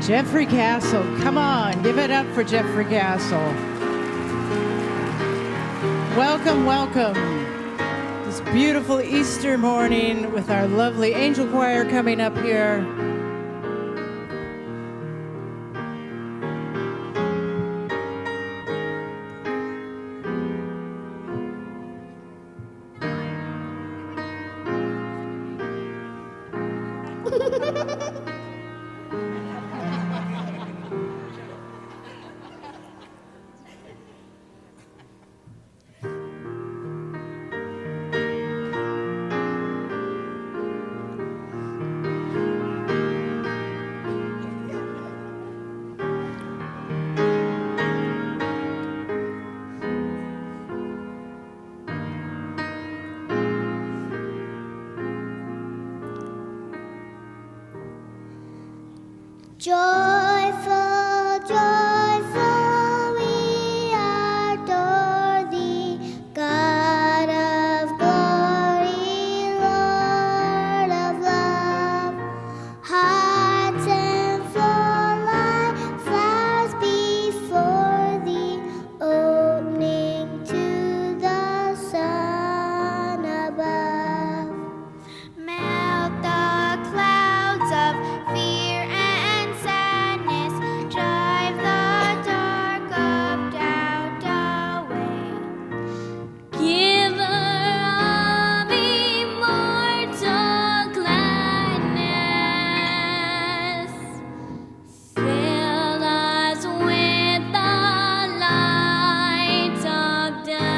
Jeffrey Castle, come on, give it up for Jeffrey Castle. Welcome, welcome. This beautiful Easter morning with our lovely angel choir coming up here. Joyful, joyful, we adore thee, God of glory, Lord of love. Hearts and full like flowers before thee, opening to the sun above. Melt the clouds of fear and sadness, drive the dark of doubt away. Giver of immortal gladness, fill us with the light of day.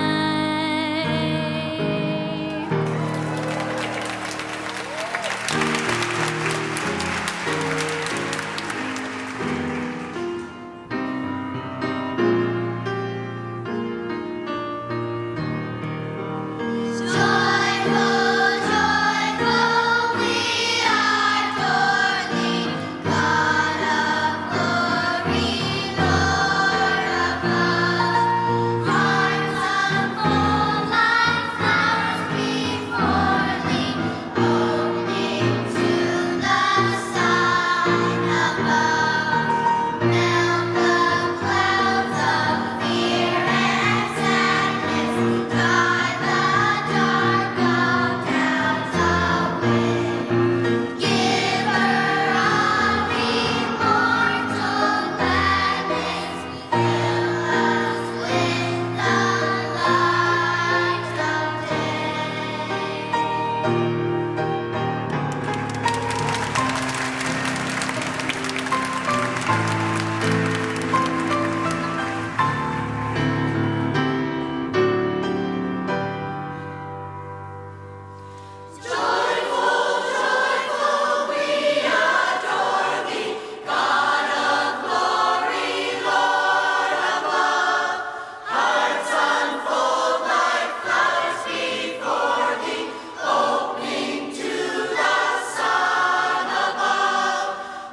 Joyful, joyful, we adore thee, God of glory, Lord of love. Hearts unfold like flowers before thee, opening to the sun above.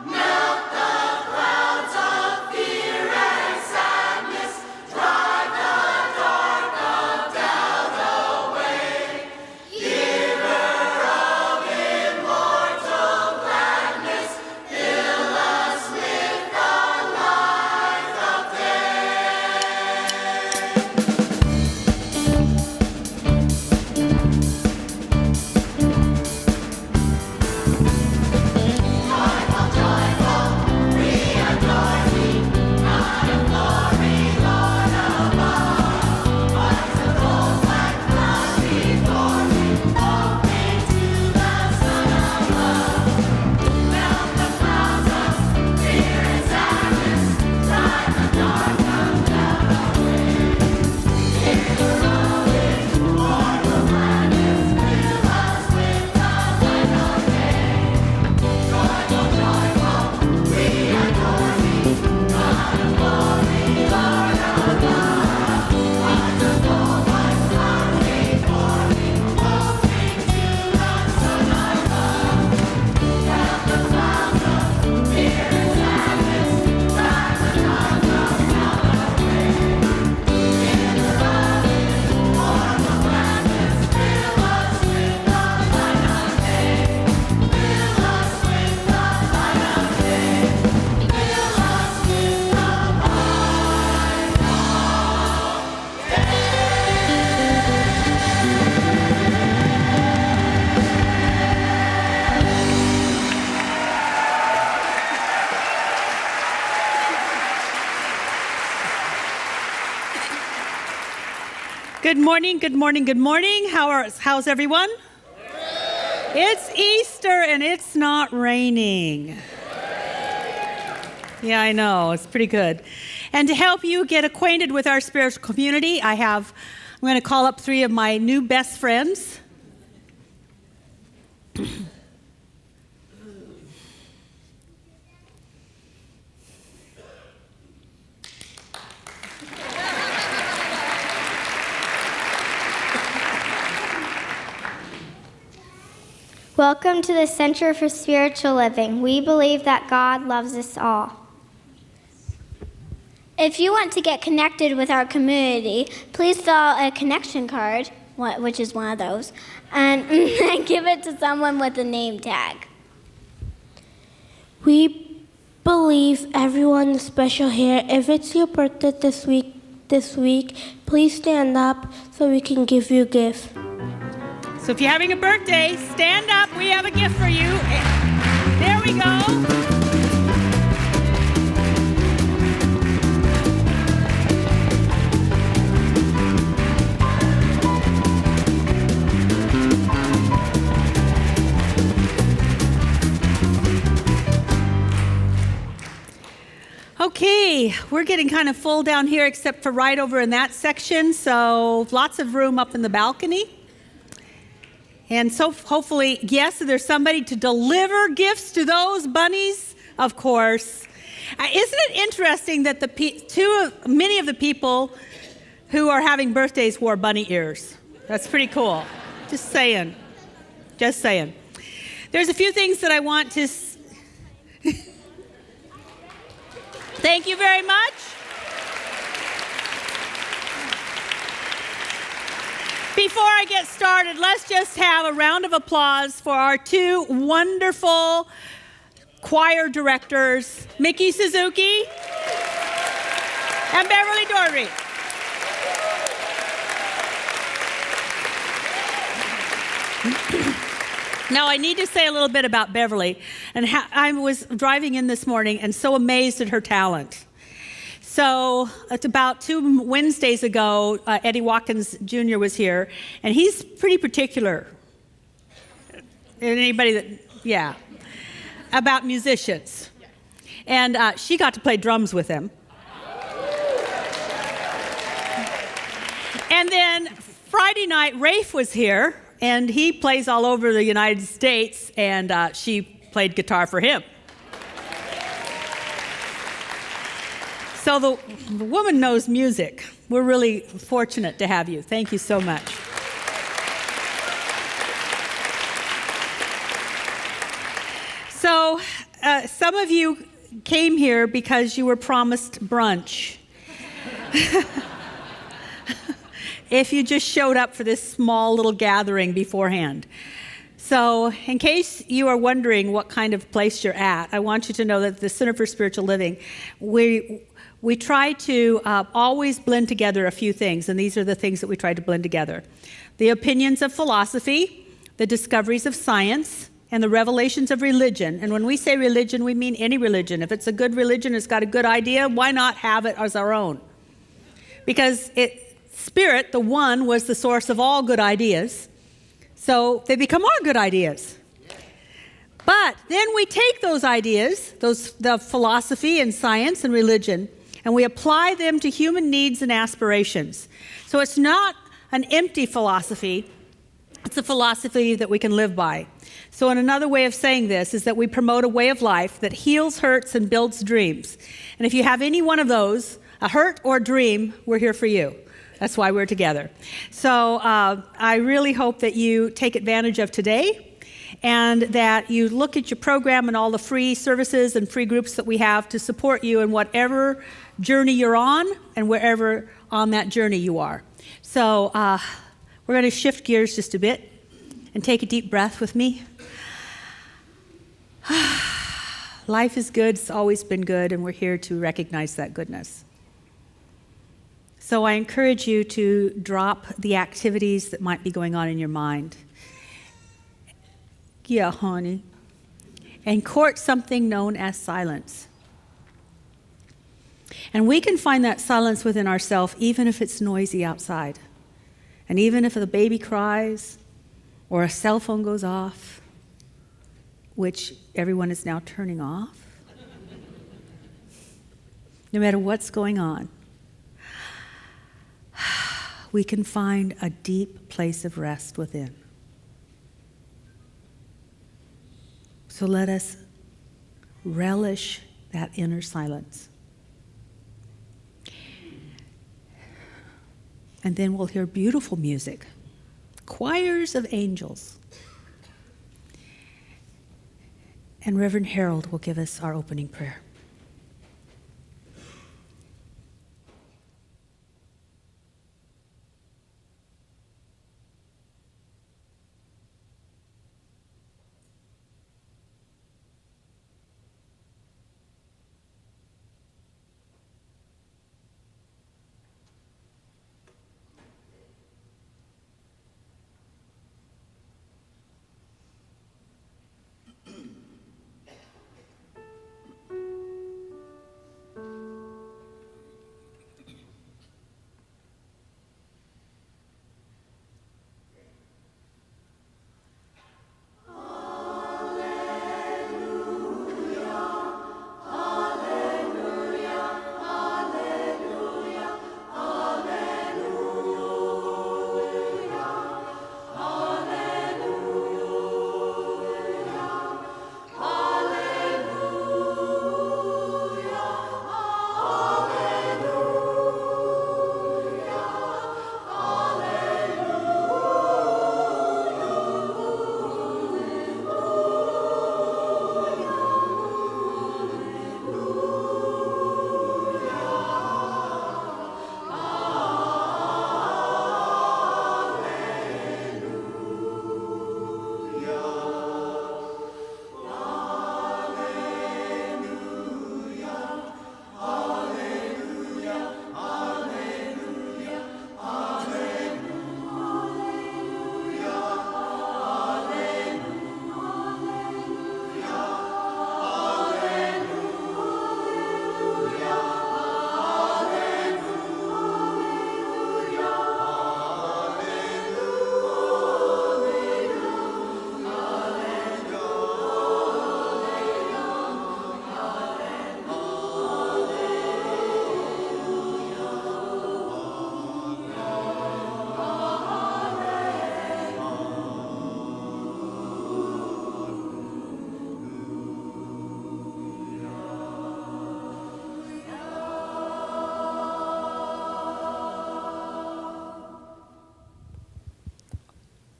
Melt the clouds of fear and sadness, drive the dark of doubts away. Giver of immortal gladness, fill us with the light of Good morning, good morning, good morning. How's everyone? It's Easter and it's not raining. Yeah, I know. It's pretty good. And to help you get acquainted with our spiritual community, I'm going to call up 3 of my new best friends. Welcome to the Center for Spiritual Living. We believe that God loves us all. If you want to get connected with our community, please fill out a connection card, which is one of those, and give it to someone with a name tag. We believe everyone is special here. If it's your birthday this week, please stand up so we can give you a gift. So if you're having a birthday, stand up. We have a gift for you. There we go. Okay, we're getting kind of full down here except for right over in that section, so lots of room up in the balcony. And so hopefully, yes, there's somebody to deliver gifts to those bunnies, of course. Isn't it interesting that many of the people who are having birthdays wore bunny ears? That's pretty cool. Just saying. Just saying. There's a few things that I want to... Thank you very much. Before I get started, let's just have a round of applause for our two wonderful choir directors, Mickey Suzuki and Beverly Dorby. Now, I need to say a little bit about Beverly. And I was driving in this morning and so amazed at her talent. So it's about 2 Wednesdays ago, Eddie Watkins Jr. was here, and he's pretty particular. About musicians. And she got to play drums with him. And then Friday night, Rafe was here, and he plays all over the United States, and she played guitar for him. So the woman knows music. We're really fortunate to have you. Thank you so much. So some of you came here because you were promised brunch. If you just showed up for this small little gathering beforehand. So in case you are wondering what kind of place you're at, I want you to know that the Center for Spiritual Living, we try to always blend together a few things, and these are the things that we try to blend together. The opinions of philosophy, the discoveries of science, and the revelations of religion. And when we say religion, we mean any religion. If it's a good religion, it's got a good idea, why not have it as our own? Because Spirit, the one, was the source of all good ideas. So they become our good ideas. But then we take those ideas, the philosophy and science and religion, and we apply them to human needs and aspirations. So it's not an empty philosophy. It's a philosophy that we can live by. So another way of saying this is that we promote a way of life that heals hurts and builds dreams. And if you have any one of those, a hurt or a dream, we're here for you. That's why we're together. So I really hope that you take advantage of today and that you look at your program and all the free services and free groups that we have to support you in whatever journey you're on and wherever on that journey you are. So we're going to shift gears just a bit and take a deep breath with me. Life is good. It's always been good, and we're here to recognize that goodness. So I encourage you to drop the activities that might be going on in your mind. Yeah, honey. And court something known as silence. And we can find that silence within ourselves even if it's noisy outside. And even if the baby cries or a cell phone goes off, which everyone is now turning off. No matter what's going on, we can find a deep place of rest within. So let us relish that inner silence. And then we'll hear beautiful music, choirs of angels. And Reverend Harold will give us our opening prayer.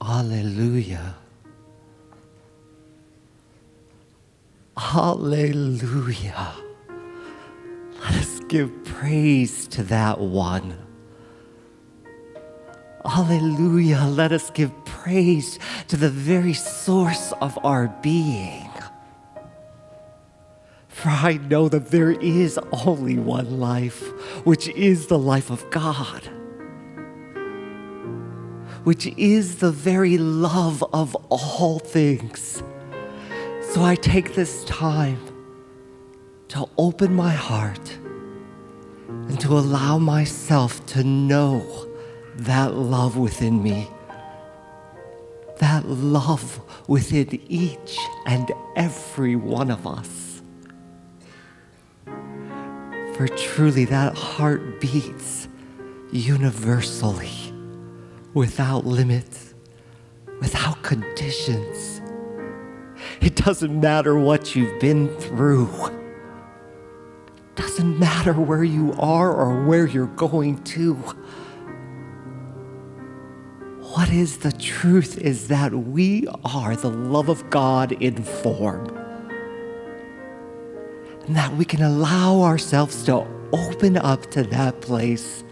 Hallelujah. Hallelujah. Let us give praise to that one. Hallelujah. Let us give praise to the very source of our being. For I know that there is only one life, which is the life of God, which is the very love of all things. So I take this time to open my heart and to allow myself to know that love within me, that love within each and every one of us. For truly that heart beats universally, without limits, without conditions. It doesn't matter what you've been through. It doesn't matter where you are or where you're going to. What is the truth is that we are the love of God in form. And that we can allow ourselves to open up to that place,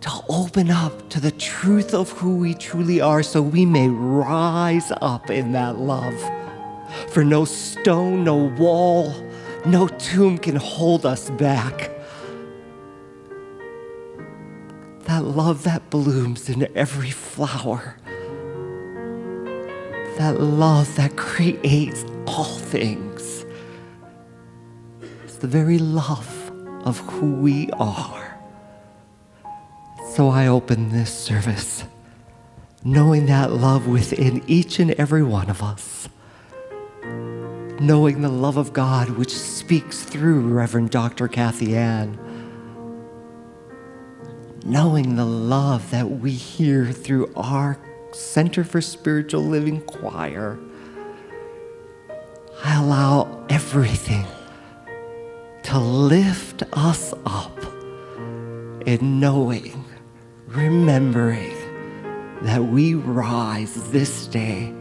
to open up to the truth of who we truly are, so we may rise up in that love. For no stone, no wall, no tomb can hold us back. That love that blooms in every flower. That love that creates all things. It's the very love of who we are. So I open this service knowing that love within each and every one of us. Knowing the love of God which speaks through Reverend Dr. Kathianne. Knowing the love that we hear through our Center for Spiritual Living choir. I allow everything to lift us up in knowing, remembering that we rise this day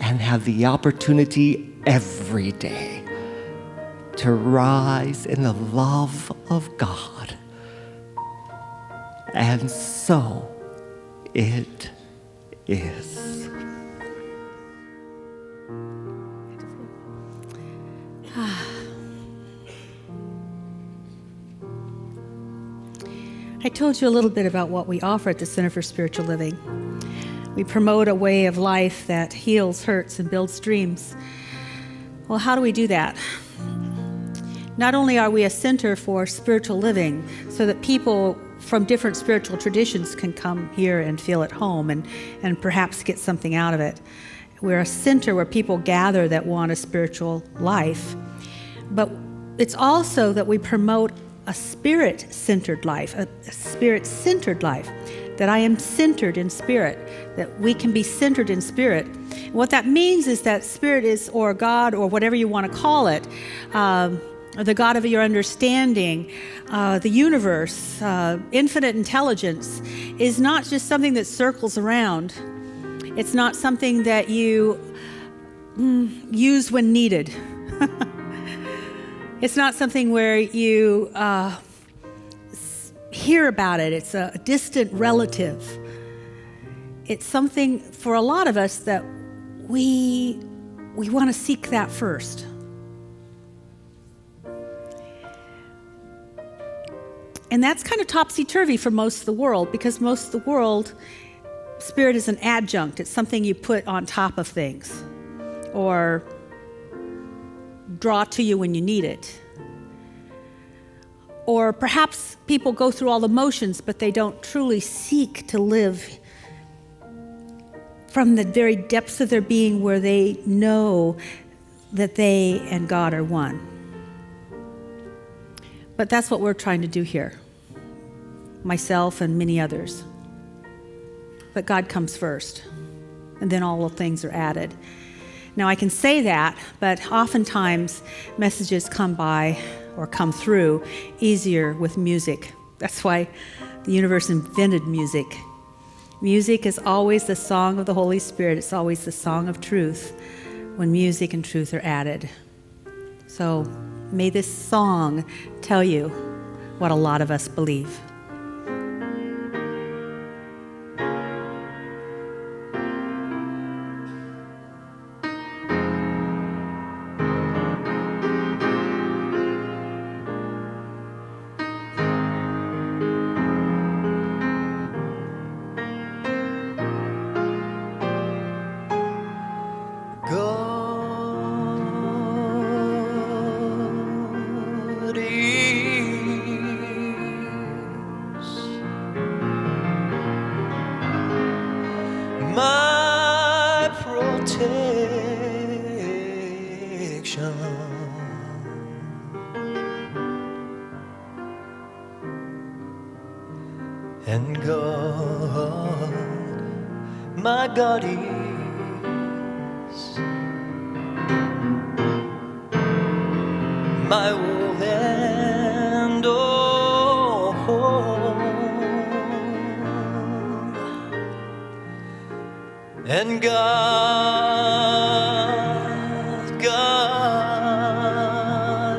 and have the opportunity every day to rise in the love of God. And so it is. I told you a little bit about what we offer at the Center for Spiritual Living. We promote a way of life that heals, hurts, and builds dreams. Well, how do we do that? Not only are we a center for spiritual living so that people from different spiritual traditions can come here and feel at home and perhaps get something out of it. We're a center where people gather that want a spiritual life. But it's also that we promote a spirit-centered life, a spirit-centered life, that I am centered in spirit, that we can be centered in spirit. And what that means is that spirit is, or God, or whatever you want to call it, the God of your understanding, the universe, infinite intelligence, is not just something that circles around. It's not something that you use when needed. It's not something where you hear about it. It's a distant relative. It's something for a lot of us that we want to seek that first. And that's kind of topsy-turvy for most of the world, because most of the world, spirit is an adjunct. It's something you put on top of things or draw to you when you need it. Or perhaps people go through all the motions, but they don't truly seek to live from the very depths of their being, where they know that they and God are one. But that's what we're trying to do here, myself and many others. But God comes first, and then all the things are added. Now, I can say that, but oftentimes messages come by or come through easier with music. That's why the universe invented music. Music is always the song of the Holy Spirit. It's always the song of truth when music and truth are added. So may this song tell you what a lot of us believe. My protection, and God, my God is my all and all. And God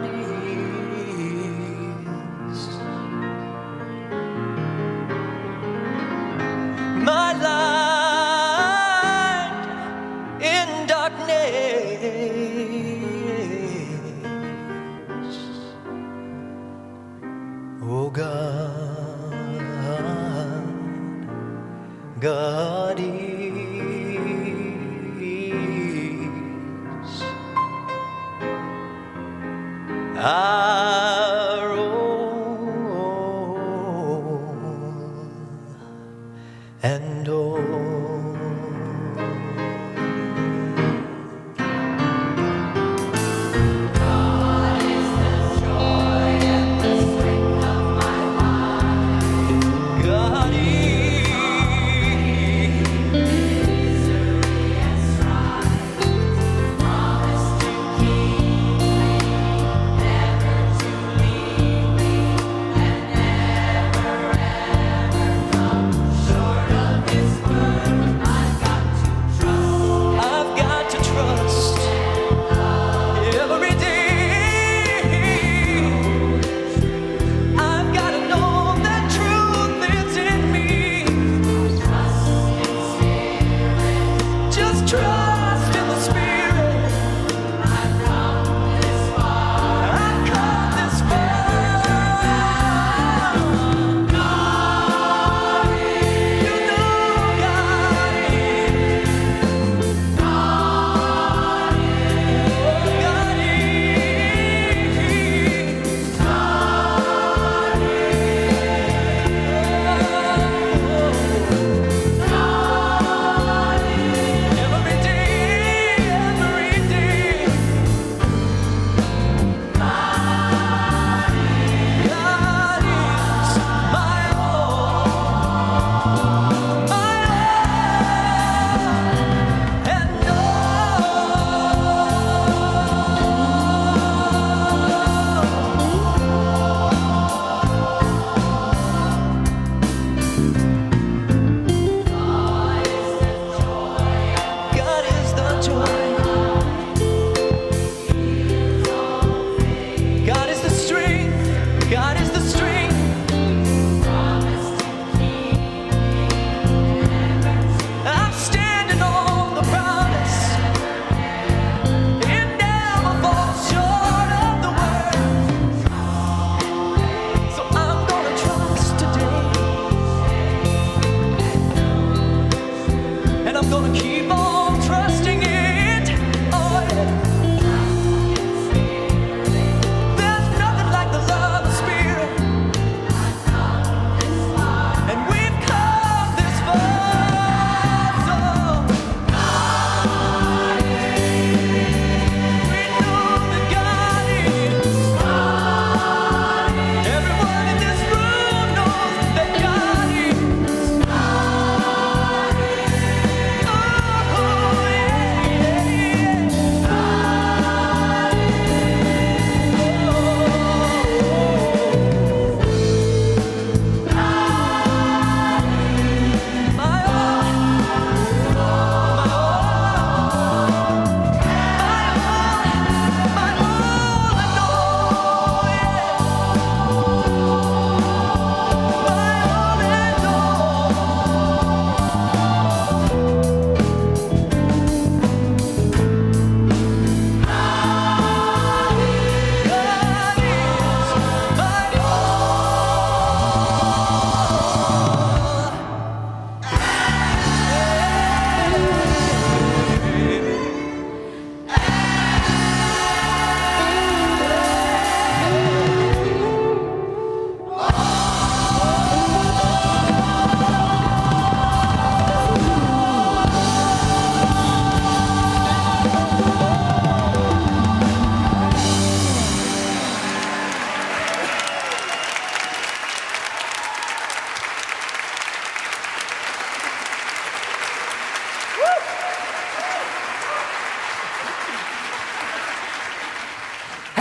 is my light in darkness. Oh God is our all and all. God is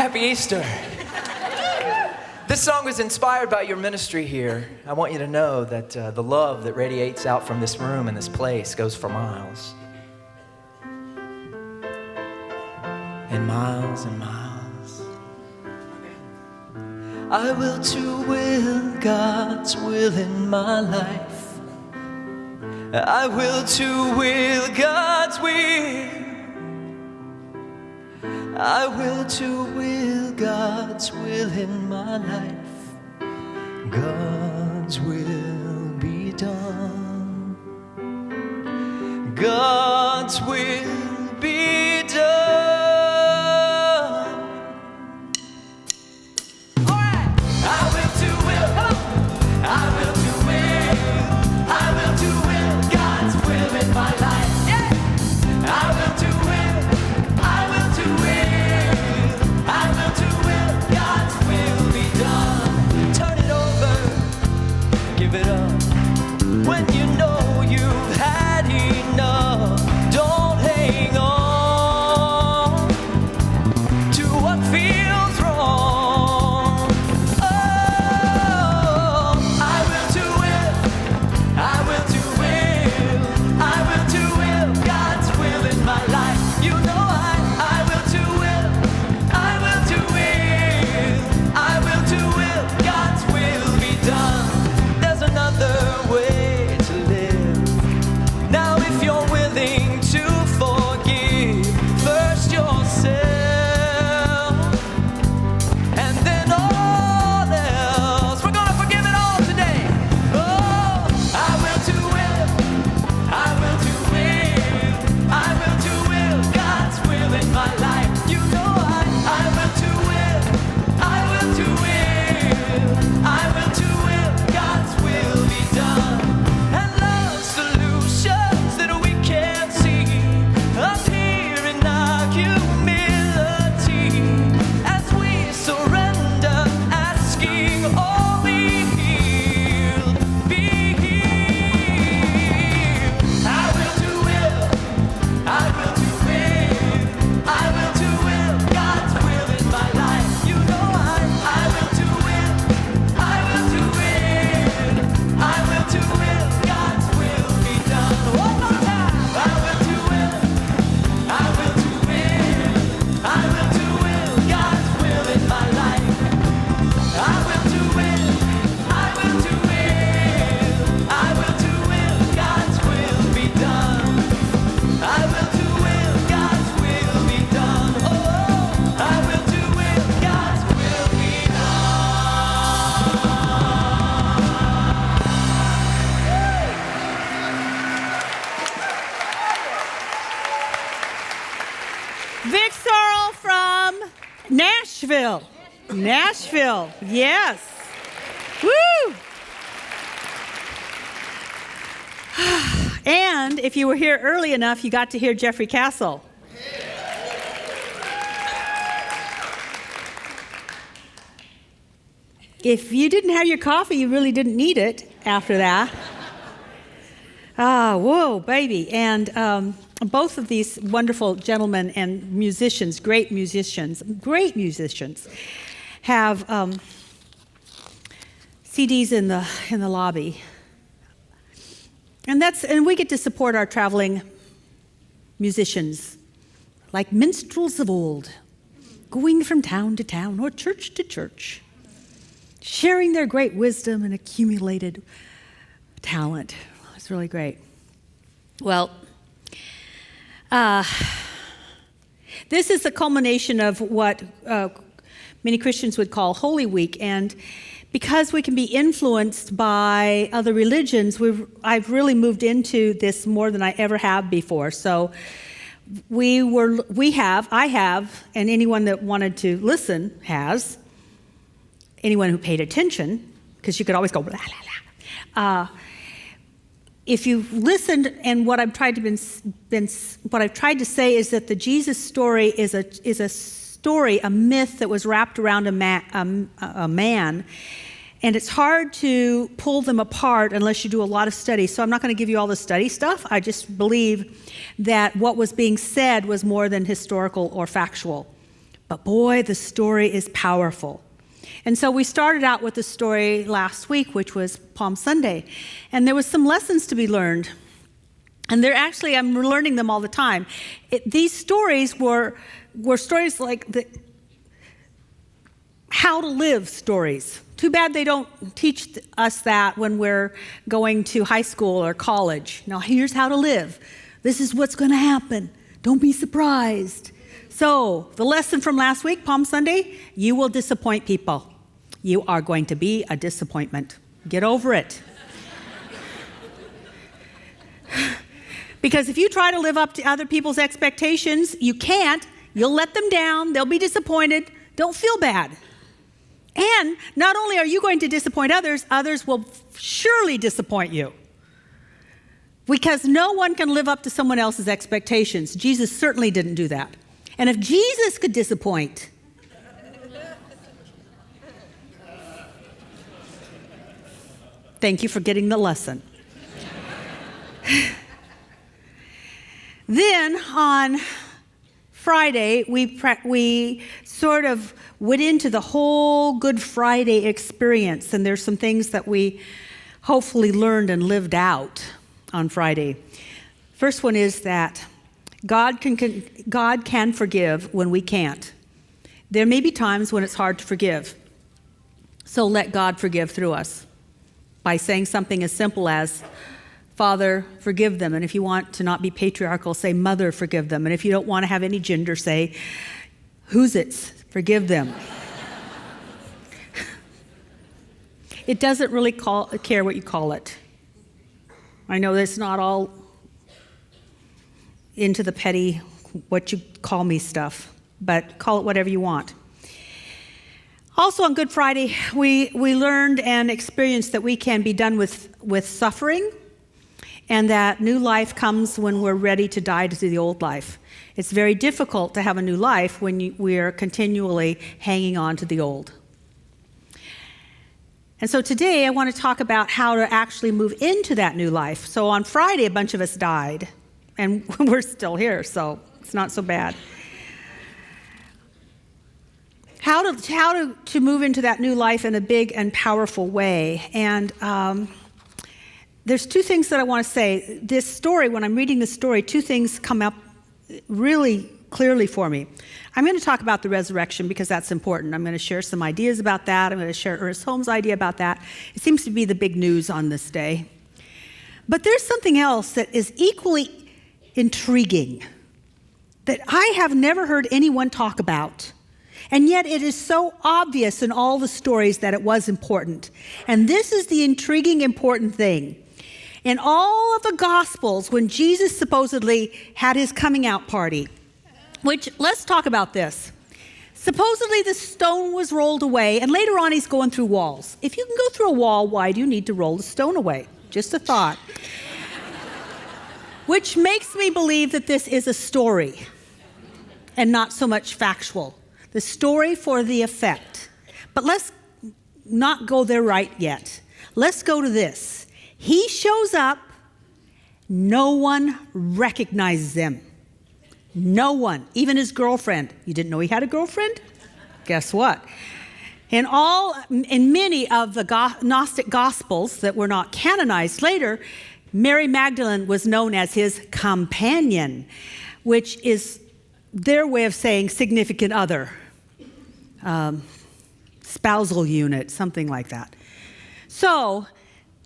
Happy Easter. This song was inspired by your ministry here. I want you to know that the love that radiates out from this room and this place goes for miles. And miles and miles. I will to will God's will in my life. I will to will God's will. I will to will God's will in my life. God's will be done. God's will be done. All right. I will to will. I will to will. I will to will God's will in my life. Yeah. I will to will. I will to will. I will to will God's will be done. Turn it over. Give it up. When you know you've had enough, don't hang on to what feels wrong. Oh, I will to will. I will to will. I will to will God's will in my life. You know I will to will. I will to will. I will to will God's will be done. There's another way to live. Now if you're willing to forgive first yourself and then all else, we're gonna forgive it all today. Oh, I will to will. I will to will. I will to will God's will in my life. You know I will to will. I will to will. I will to will God's will be done. And love solutions that we can't see appear in our humility as we surrender, asking, oh, be healed, be healed. I will to will. I will to will. I will to will God's will in my life. You know I will to will. I will to will. I will to will God's will be done. One more time. I will to will. I will to will. I will to will God's will in my life. I will to will. I will to will. I will to will God's will be done. I will to will God's will be done. Oh, I will to will God's will be Vic Sorrell from Nashville. Nashville, yes. Woo! And if you were here early enough, you got to hear Jeffrey Castle. If you didn't have your coffee, you really didn't need it after that. Ah, whoa, baby. And both of these wonderful gentlemen and musicians, great musicians, have CDs in the lobby. And we get to support our traveling musicians, like minstrels of old, going from town to town or church to church, sharing their great wisdom and accumulated talent. It's really great. Well, this is the culmination of what many Christians would call Holy Week, and because we can be influenced by other religions, I've really moved into this more than I ever have before. So I have, and anyone that wanted to listen has, anyone who paid attention, because you could always go blah, blah, blah. If you've listened, and what I've tried to say is that the Jesus story is a story, a myth that was wrapped around a man, and it's hard to pull them apart unless you do a lot of study. So I'm not going to give you all the study stuff. I just believe that what was being said was more than historical or factual. But boy, the story is powerful. And so we started out with the story last week, which was Palm Sunday. And there was some lessons to be learned. And I'm learning them all the time. These stories were stories like the how to live stories. Too bad they don't teach us that when we're going to high school or college. Now, here's how to live. This is what's going to happen. Don't be surprised. So, the lesson from last week, Palm Sunday, you will disappoint people. You are going to be a disappointment. Get over it. Because if you try to live up to other people's expectations, you can't. You'll let them down. They'll be disappointed. Don't feel bad. And not only are you going to disappoint others, others will surely disappoint you. Because no one can live up to someone else's expectations. Jesus certainly didn't do that. And if Jesus could disappoint, thank you for getting the lesson. Then on Friday, we sort of went into the whole Good Friday experience, and there's some things that we hopefully learned and lived out on Friday. First one is that God can forgive when we can't. There may be times when it's hard to forgive. So let God forgive through us by saying something as simple as, Father, forgive them. And if you want to not be patriarchal, say, Mother, forgive them. And if you don't want to have any gender, say, who's it's, forgive them. It doesn't really care what you call it. I know that's not all into the petty, what you call me stuff, but call it whatever you want. Also on Good Friday, we learned and experienced that we can be done with suffering, and that new life comes when we're ready to die to the old life. It's very difficult to have a new life when we are continually hanging on to the old. And so today I want to talk about how to actually move into that new life. So on Friday, a bunch of us died, and we're still here, so it's not so bad. How to move into that new life in a big and powerful way. And there's two things that I want to say. This story, when I'm reading this story, two things come up really clearly for me. I'm going to talk about the resurrection because that's important. I'm going to share some ideas about that. I'm going to share Ernest Holmes' idea about that. It seems to be the big news on this day. But there's something else that is equally intriguing that I have never heard anyone talk about. And yet it is so obvious in all the stories that it was important. And this is the intriguing, important thing. In all of the Gospels, when Jesus supposedly had his coming out party, which, let's talk about this. Supposedly the stone was rolled away, and later on he's going through walls. If you can go through a wall, why do you need to roll the stone away? Just a thought. Which makes me believe that this is a story and not so much factual. The story for the effect. But let's not go there right yet. Let's go to this. He shows up, no one recognizes him. No one, even his girlfriend. You didn't know he had a girlfriend? Guess what? In many of the Gnostic Gospels that were not canonized later, Mary Magdalene was known as his companion, which is their way of saying significant other, spousal unit, something like that. So,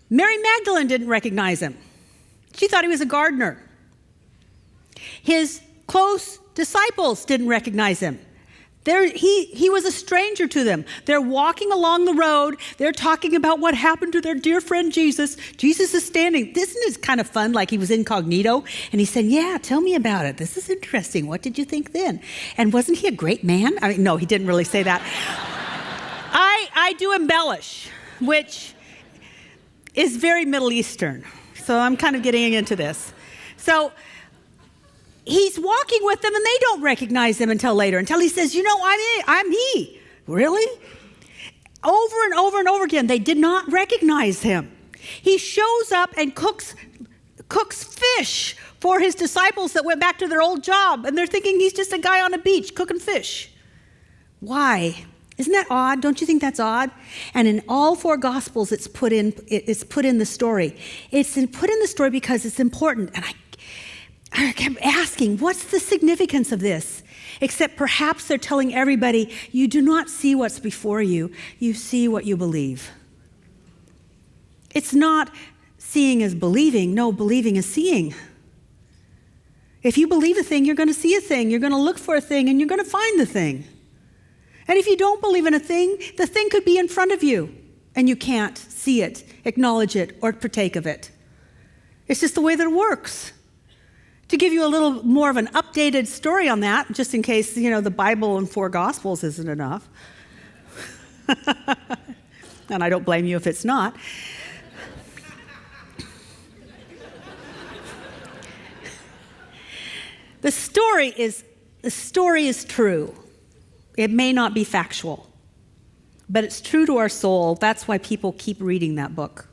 Mary Magdalene didn't recognize him. She thought he was a gardener. His close disciples didn't recognize him. He was a stranger to them. They're walking along the road. They're talking about what happened to their dear friend Jesus. Jesus is standing. Isn't this kind of fun, like he was incognito? And he said, yeah, tell me about it. This is interesting. What did you think then? And wasn't he a great man? I mean, no, he didn't really say that. I do embellish, which is very Middle Eastern. So I'm kind of getting into this. So he's walking with them, and they don't recognize him until later, until he says, I'm he. Really? Over and over and over again, they did not recognize him. He shows up and cooks fish for his disciples that went back to their old job, and they're thinking he's just a guy on a beach cooking fish. Why? Isn't that odd? Don't you think that's odd? And in all 4 Gospels, it's put in the story. It's put in the story because it's important. And I kept asking, what's the significance of this? Except perhaps they're telling everybody, you do not see what's before you. You see what you believe. It's not seeing is believing. No, believing is seeing. If you believe a thing, you're going to see a thing. You're going to look for a thing, and you're going to find the thing. And if you don't believe in a thing, the thing could be in front of you, and you can't see it, acknowledge it, or partake of it. It's just the way that it works. To give you a little more of an updated story on that, just in case, the Bible and 4 Gospels isn't enough. And I don't blame you if it's not. The story is true. It may not be factual, but it's true to our soul. That's why people keep reading that book.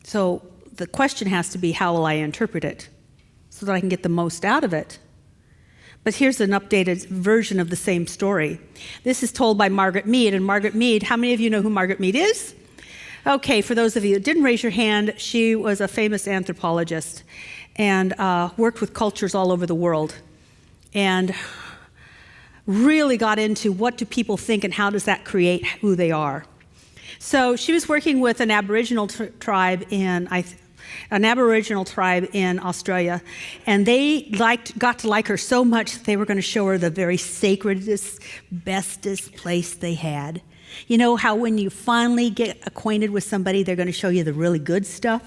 So the question has to be, how will I interpret it so that I can get the most out of it? But here's an updated version of the same story. This is told by Margaret Mead. And Margaret Mead, how many of you know who Margaret Mead is? Okay, for those of you that didn't raise your hand, she was a famous anthropologist and worked with cultures all over the world. And really got into what do people think and how does that create who they are. So she was working with an Aboriginal tribe in Australia, and they got to like her so much that they were going to show her the very sacredest, bestest place they had. You know how when you finally get acquainted with somebody, they're going to show you the really good stuff?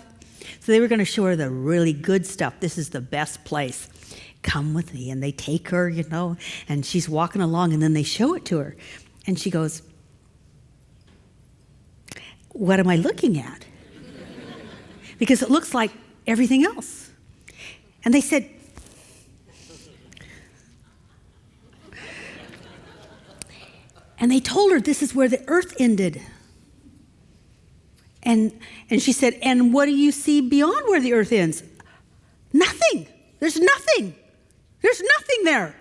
So they were going to show her the really good stuff. This is the best place. Come with me. And they take her, and she's walking along, and then they show it to her. And she goes, what am I looking at? Because it looks like everything else. And they said, and they told her this is where the earth ended. And she said, and what do you see beyond where the earth ends? Nothing. There's nothing. There's nothing there.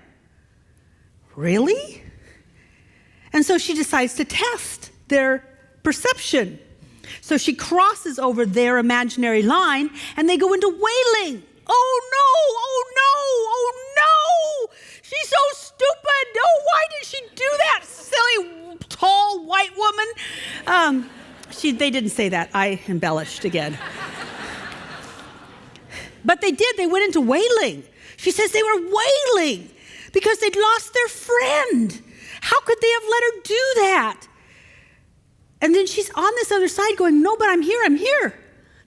Really? And so she decides to test their perception. So she crosses over their imaginary line, and they go into wailing. Oh no, she's so stupid. Oh, why did she do that, silly, tall, white woman? They didn't say that. I embellished again. But they did. They went into wailing. She says they were wailing because they'd lost their friend. How could they have let her do that? And then she's on this other side going, no, but I'm here.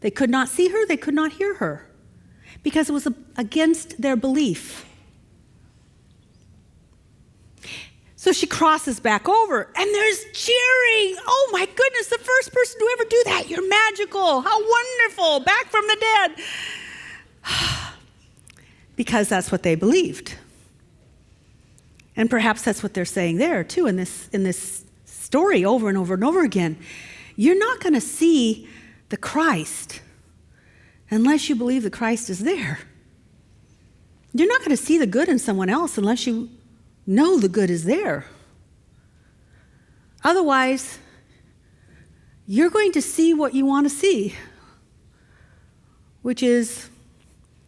They could not see her. They could not hear her because it was against their belief. So she crosses back over, and there's cheering. Oh, my goodness, the first person to ever do that. You're magical. How wonderful. Back from the dead. Because that's what they believed. And perhaps that's what they're saying there, too, in this story over and over and over again. You're not going to see the Christ unless you believe the Christ is there. You're not going to see the good in someone else unless you know the good is there. Otherwise, you're going to see what you want to see, which is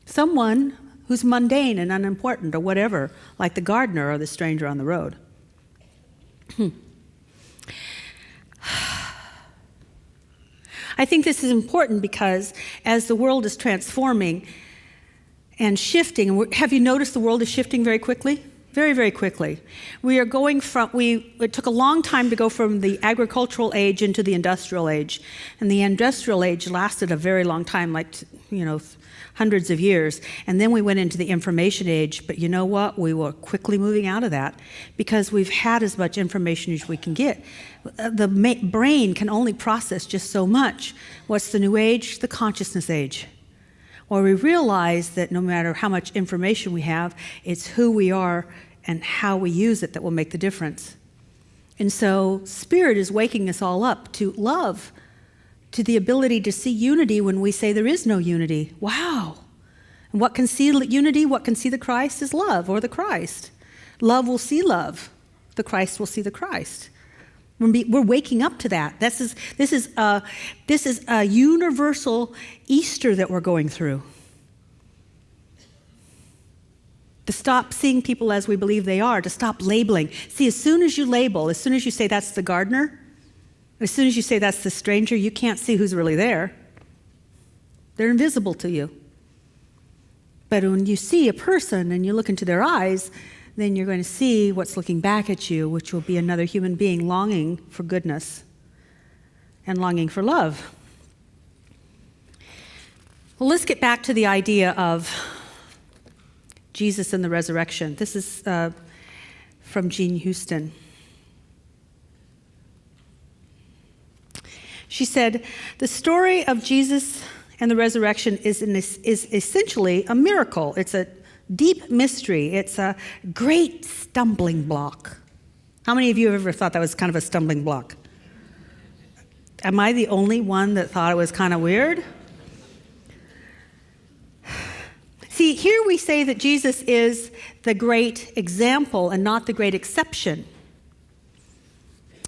someone who's mundane and unimportant or whatever, like the gardener or the stranger on the road. I think this is important because as the world is transforming and shifting, have you noticed the world is shifting very quickly? Very, very quickly. We are going it took a long time to go from the agricultural age into the industrial age. And the industrial age lasted a very long time, hundreds of years. And then we went into the information age. But you know what? We were quickly moving out of that because we've had as much information as we can get. The brain can only process just so much. What's the new age? The consciousness age. Where we realize that no matter how much information we have, it's who we are and how we use it that will make the difference. And so Spirit is waking us all up to love, to the ability to see unity when we say there is no unity. Wow. And what can see unity, what can see the Christ is love or the Christ. Love will see love. The Christ will see the Christ. We're waking up to that. This is a universal Easter that we're going through. To stop seeing people as we believe they are, to stop labeling. See, as soon as you label, as soon as you say that's the gardener, as soon as you say that's the stranger, you can't see who's really there. They're invisible to you. But when you see a person and you look into their eyes, then you're going to see what's looking back at you, which will be another human being longing for goodness and longing for love. Well, let's get back to the idea of Jesus and the resurrection. This is from Jean Houston. She said, the story of Jesus and the resurrection is essentially a miracle. It's a deep mystery. It's a great stumbling block. How many of you have ever thought that was kind of a stumbling block? Am I the only one that thought it was kind of weird? See, here we say that Jesus is the great example and not the great exception.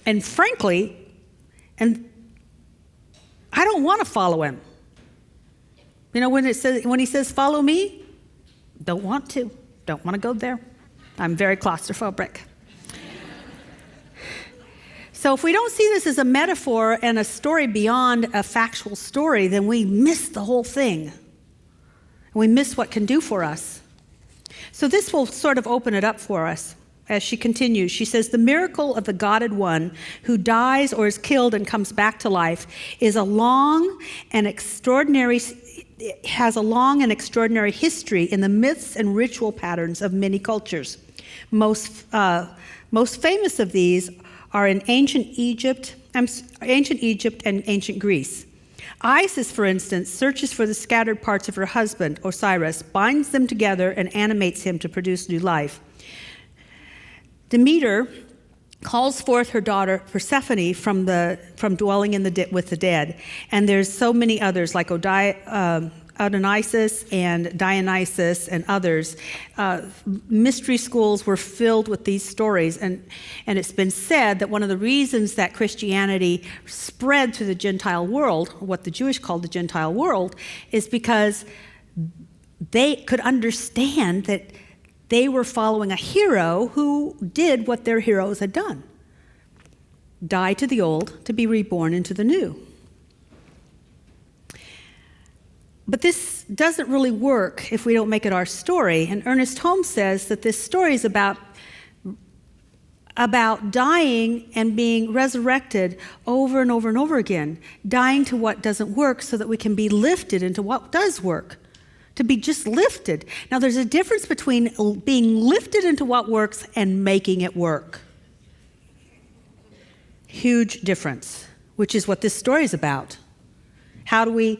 And frankly, I don't want to follow him. You know, when he says, follow me, don't want to go there. I'm very claustrophobic. So if we don't see this as a metaphor and a story beyond a factual story, then we miss the whole thing. We miss what can do for us. So this will sort of open it up for us. As she continues, she says, the miracle of the Godded One who dies or is killed and comes back to life has a long and extraordinary history in the myths and ritual patterns of many cultures. Most famous of these are in ancient Egypt and ancient Greece. Isis, for instance, searches for the scattered parts of her husband, Osiris, binds them together and animates him to produce new life. Demeter calls forth her daughter Persephone from dwelling with the dead. And there's so many others like Adonisis and Dionysus and others. Mystery schools were filled with these stories. And it's been said that one of the reasons that Christianity spread to the Gentile world, what the Jewish called the Gentile world, is because they could understand that they were following a hero who did what their heroes had done. Die to the old to be reborn into the new. But this doesn't really work if we don't make it our story. And Ernest Holmes says that this story is about dying and being resurrected over and over and over again, dying to what doesn't work so that we can be lifted into what does work. To be just lifted. Now, there's a difference between being lifted into what works and making it work. Huge difference, which is what this story is about. How do we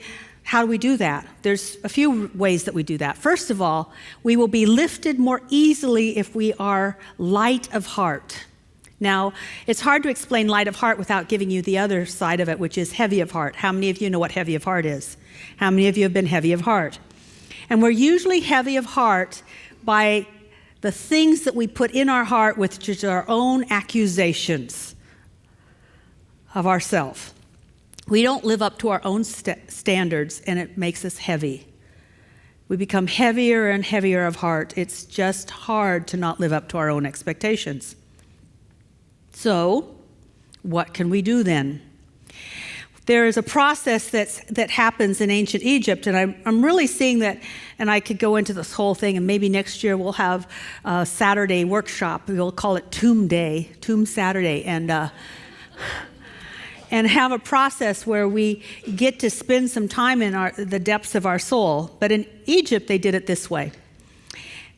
do that? There's a few ways that we do that. First of all, we will be lifted more easily if we are light of heart. Now, it's hard to explain light of heart without giving you the other side of it, which is heavy of heart. How many of you know what heavy of heart is? How many of you have been heavy of heart? And we're usually heavy of heart by the things that we put in our heart, which is our own accusations of ourselves. We don't live up to our own standards, and it makes us heavy. We become heavier and heavier of heart. It's just hard to not live up to our own expectations. So, what can we do then? There is a process that happens in ancient Egypt, and I'm really seeing that, and I could go into this whole thing, and maybe next year we'll have a Saturday workshop. We'll call it Tomb Day, Tomb Saturday, and have a process where we get to spend some time in the depths of our soul. But in Egypt, they did it this way.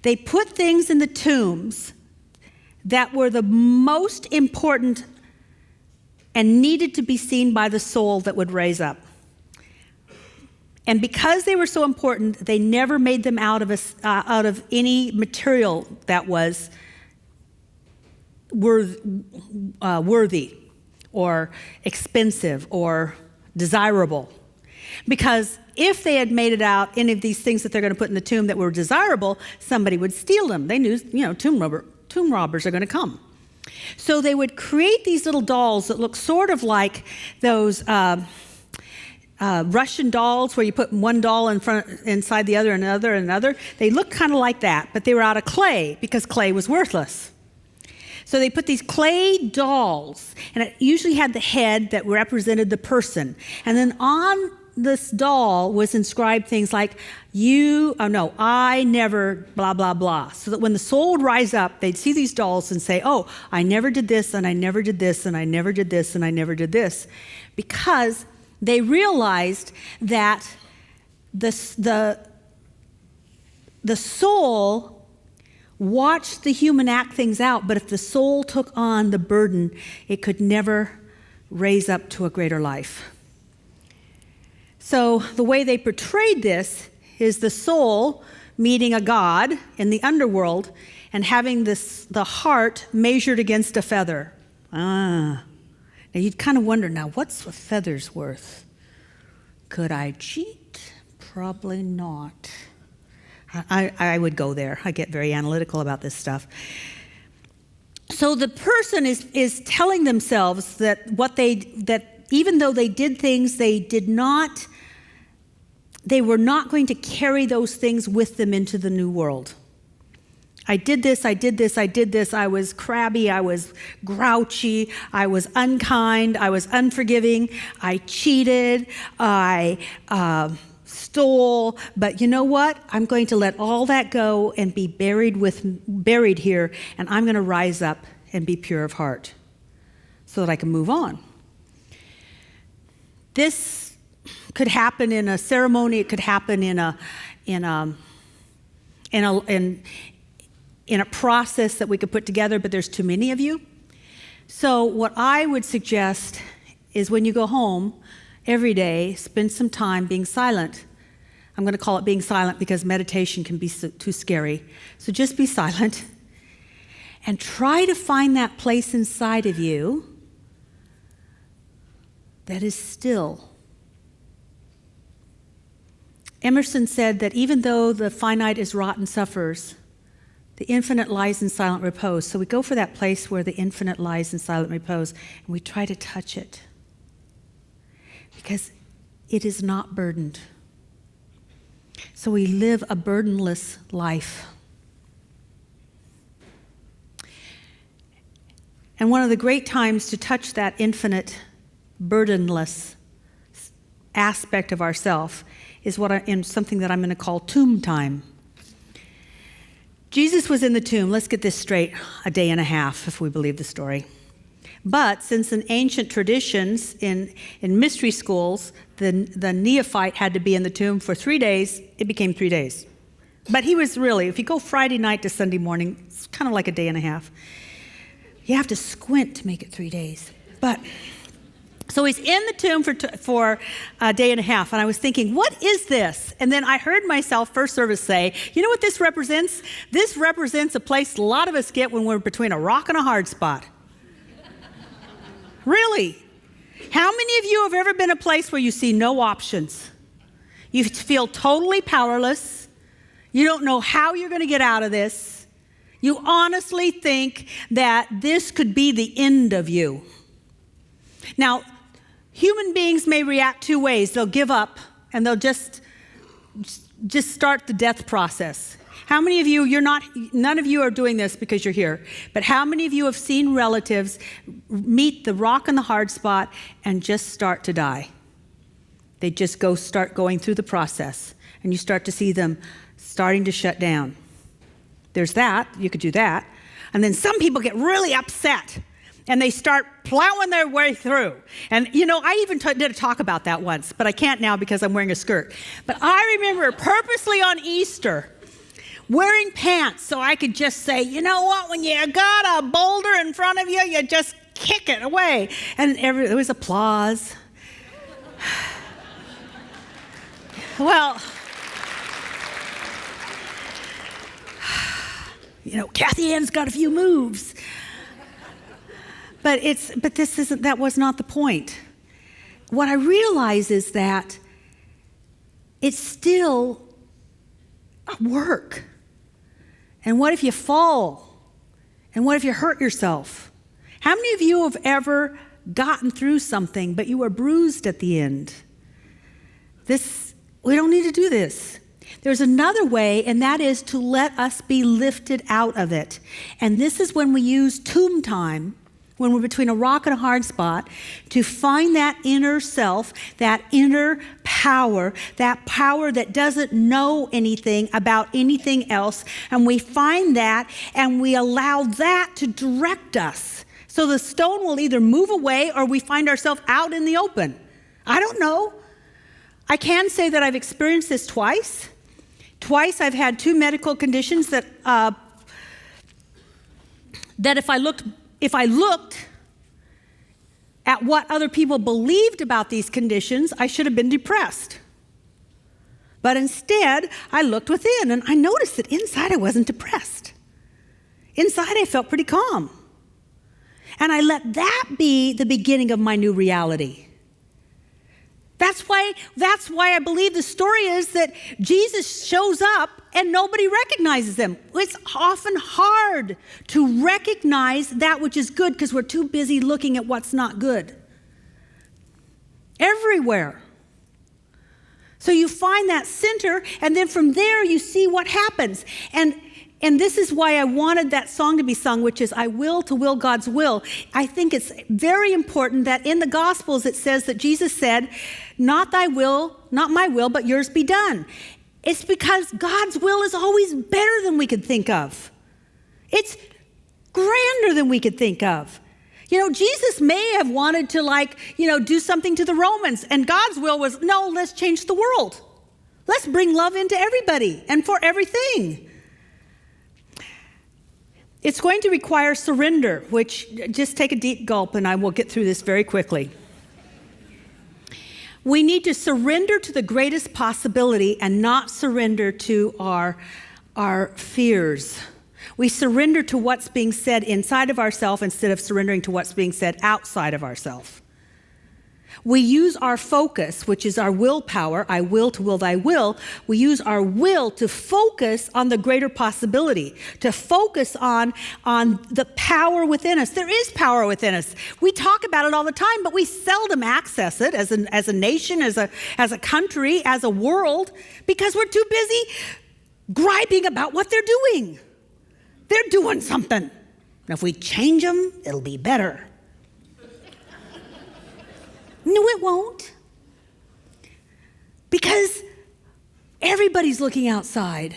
They put things in the tombs that were the most important and needed to be seen by the soul that would raise up. And because they were so important, they never made them out of any material that was worthy or expensive or desirable. Because if they had made it out any of these things that they're going to put in the tomb that were desirable, somebody would steal them. They knew, tomb tomb robbers are going to come. So they would create these little dolls that look sort of like those Russian dolls where you put one doll inside the other, another. They looked kind of like that, but they were out of clay because clay was worthless. So they put these clay dolls, and it usually had the head that represented the person. And then on this doll was inscribed things like, I never, blah, blah, blah. So that when the soul would rise up, they'd see these dolls and say, oh, I never did this, and I never did this, and I never did this, and I never did this. Because they realized that the soul watched the human act things out, but if the soul took on the burden, it could never raise up to a greater life. So the way they portrayed this is the soul meeting a god in the underworld and having the heart measured against a feather. Now you'd kind of wonder, now what's a feather's worth? Could I cheat? Probably not. I would go there. I get very analytical about this stuff. So the person is telling themselves that even though they did things, they were not going to carry those things with them into the new world. I did this, I was crabby, I was grouchy, I was unkind, I was unforgiving, I cheated, I stole, but you know what? I'm going to let all that go and be buried here, and I'm going to rise up and be pure of heart so that I can move on. This could happen in a ceremony, it could happen in a process that we could put together, but there's too many of you. So what I would suggest is when you go home, every day, spend some time being silent. I'm going to call it being silent because meditation can be too scary. So just be silent and try to find that place inside of you that is still. Emerson said that even though the finite is wrought and suffers, the infinite lies in silent repose. So we go for that place where the infinite lies in silent repose, and we try to touch it. Because it is not burdened. So we live a burdenless life. And one of the great times to touch that infinite, burdenless aspect of ourself is in something that I'm going to call tomb time. Jesus was in the tomb, let's get this straight, a day and a half, if we believe the story. But since in ancient traditions, in mystery schools, the neophyte had to be in the tomb for 3 days, it became 3 days. But he was really, if you go Friday night to Sunday morning, it's kind of like a day and a half. You have to squint to make it 3 days. But so he's in the tomb for a day and a half, and I was thinking, what is this? And then I heard myself, first service, say, you know what this represents? This represents a place a lot of us get when we're between a rock and a hard spot. Really? How many of you have ever been a place where you see no options? You feel totally powerless. You don't know how you're going to get out of this. You honestly think that this could be the end of you. Now, human beings may react two ways. They'll give up and they'll just start the death process. How many of you, none of you are doing this because you're here, but how many of you have seen relatives meet the rock and the hard spot and just start to die? They just start going through the process, and you start to see them starting to shut down. There's that, you could do that. And then some people get really upset and they start plowing their way through. And I even did a talk about that once, but I can't now because I'm wearing a skirt. But I remember purposely on Easter wearing pants so I could just say, you know what, when you got a boulder in front of you, you just kick it away. And there was applause. Well, Kathianne's got a few moves. But that was not the point. What I realize is that it's still work. And what if you fall? And what if you hurt yourself? How many of you have ever gotten through something, but you were bruised at the end? We don't need to do this. There's another way, and that is to let us be lifted out of it. And this is when we use tomb time, when we're between a rock and a hard spot, to find that inner self, that inner power, that power that doesn't know anything about anything else. And we find that, and we allow that to direct us. So the stone will either move away or we find ourselves out in the open. I don't know. I can say that I've experienced this twice. Twice I've had 2 medical conditions that if I looked at what other people believed about these conditions, I should have been depressed. But instead, I looked within and I noticed that inside I wasn't depressed. Inside I felt pretty calm. And I let that be the beginning of my new reality. That's why I believe the story is that Jesus shows up and nobody recognizes him. It's often hard to recognize that which is good because we're too busy looking at what's not good. Everywhere. So you find that center, and then from there you see what happens. And this is why I wanted that song to be sung, which is, I will to will God's will. I think it's very important that in the Gospels it says that Jesus said, not thy will, not my will, but yours be done. It's because God's will is always better than we could think of. It's grander than we could think of. Jesus may have wanted to do something to the Romans, and God's will was, no, let's change the world. Let's bring love into everybody and for everything. It's going to require surrender, which, just take a deep gulp and I will get through this very quickly. We need to surrender to the greatest possibility and not surrender to our fears. We surrender to what's being said inside of ourselves instead of surrendering to what's being said outside of ourselves. We use our focus, which is our willpower, I will to will thy will. We use our will to focus on the greater possibility, to focus on the power within us. There is power within us. We talk about it all the time, but we seldom access it as a nation, as a country, as a world, because we're too busy griping about what they're doing. They're doing something. And if we change them, it'll be better. No, it won't. Because everybody's looking outside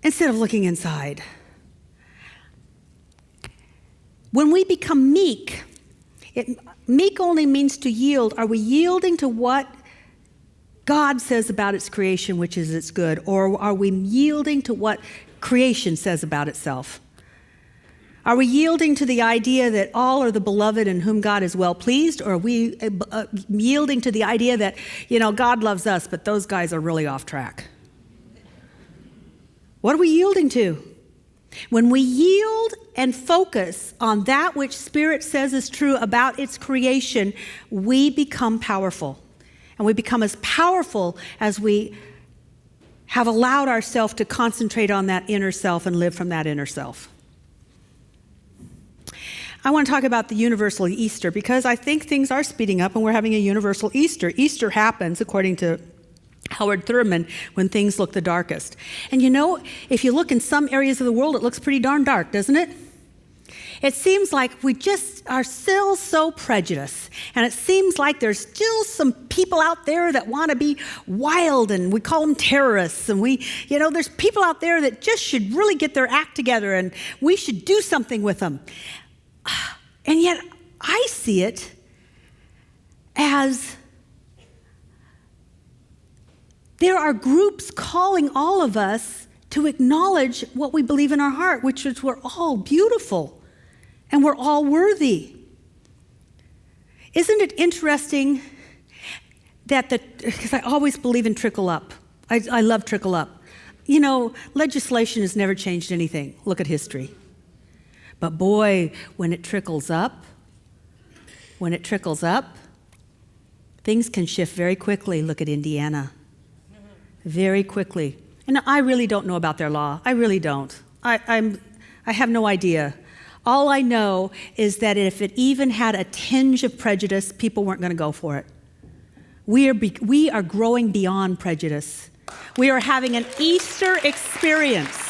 instead of looking inside. When we become meek, meek only means to yield. Are we yielding to what God says about its creation, which is its good? Or are we yielding to what creation says about itself? Are we yielding to the idea that all are the beloved in whom God is well pleased? Or are we yielding to the idea that, God loves us, but those guys are really off track? What are we yielding to? When we yield and focus on that which Spirit says is true about its creation, we become powerful. And we become as powerful as we have allowed ourselves to concentrate on that inner self and live from that inner self. I want to talk about the universal Easter because I think things are speeding up and we're having a universal Easter. Easter happens, according to Howard Thurman, when things look the darkest. And if you look in some areas of the world, it looks pretty darn dark, doesn't it? It seems like we just are still so prejudiced. And it seems like there's still some people out there that want to be wild, and we call them terrorists. And there's people out there that just should really get their act together, and we should do something with them. And yet I see it as there are groups calling all of us to acknowledge what we believe in our heart, which is we're all beautiful and we're all worthy. Isn't it interesting that because I always believe in trickle up. I love trickle up. Legislation has never changed anything. Look at history. But boy, when it trickles up, things can shift very quickly. Look at Indiana. Very quickly. And I really don't know about their law. I really don't. I'm I have no idea. All I know is that if it even had a tinge of prejudice, people weren't going to go for it. We are growing beyond prejudice. We are having an Easter experience.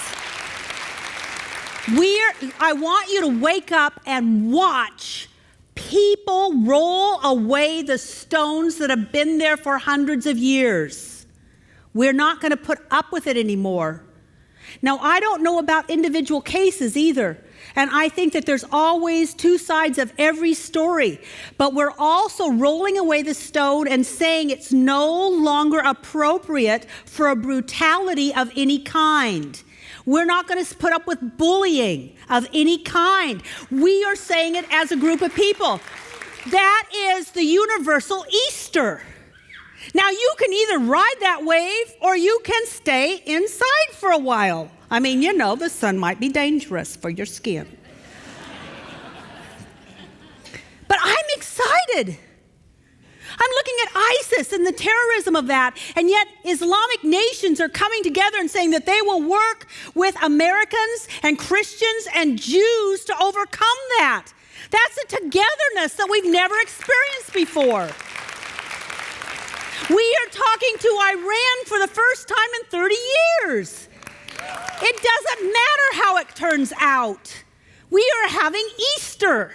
I want you to wake up and watch people roll away the stones that have been there for hundreds of years. We're not going to put up with it anymore. Now, I don't know about individual cases either, and I think that there's always two sides of every story, but we're also rolling away the stone and saying it's no longer appropriate for a brutality of any kind. We're not going to put up with bullying of any kind. We are saying it as a group of people. That is the universal Easter. Now, you can either ride that wave or you can stay inside for a while. I mean, you know, the sun might be dangerous for your skin. But I'm excited. I'm looking at ISIS and the terrorism of that, and yet Islamic nations are coming together and saying that they will work with Americans and Christians and Jews to overcome that. That's a togetherness that we've never experienced before. We are talking to Iran for the first time in 30 years. It doesn't matter how it turns out. We are having Easter.